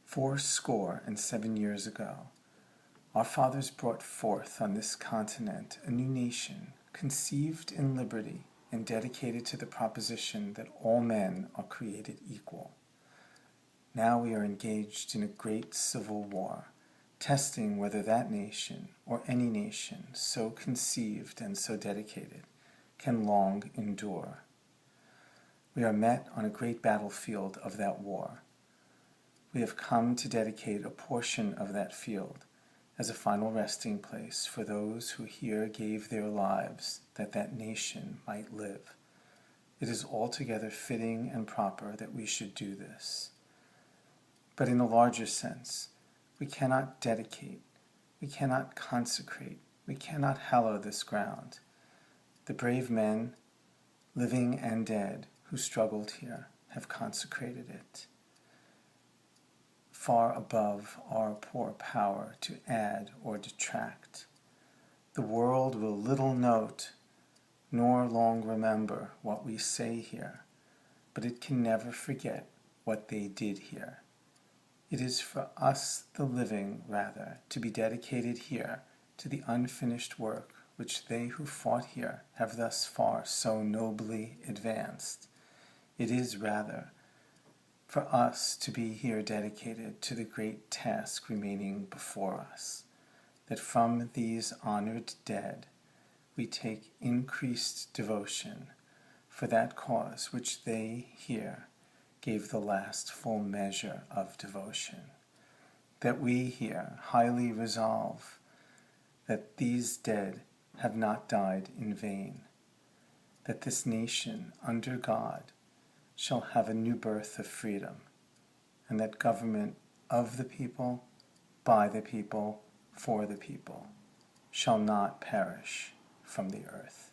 407 years ago, our fathers brought forth on this continent a new nation, conceived in liberty and dedicated to the proposition that all men are created equal. Now we are engaged in a great civil war, testing whether that nation, or any nation so conceived and so dedicated, can long endure. We are met on a great battlefield of that war. We have come to dedicate a portion of that field as a final resting place for those who here gave their lives that that nation might live. It is altogether fitting and proper that we should do this. But in a larger sense, we cannot dedicate, we cannot consecrate, we cannot hallow this ground. The brave men, living and dead, who struggled here, have consecrated it, far above our poor power to add or detract. The world will little note, nor long remember what we say here, but it can never forget what they did here. It is for us, the living, rather, to be dedicated here to the unfinished work which they who fought here have thus far so nobly advanced. It is, rather, for us to be here dedicated to the great task remaining before us, that from these honored dead we take increased devotion for that cause which they here gave the last full measure of devotion, that we here highly resolve that these dead have not died in vain, that this nation under God shall have a new birth of freedom, and that government of the people, by the people, for the people, shall not perish from the earth.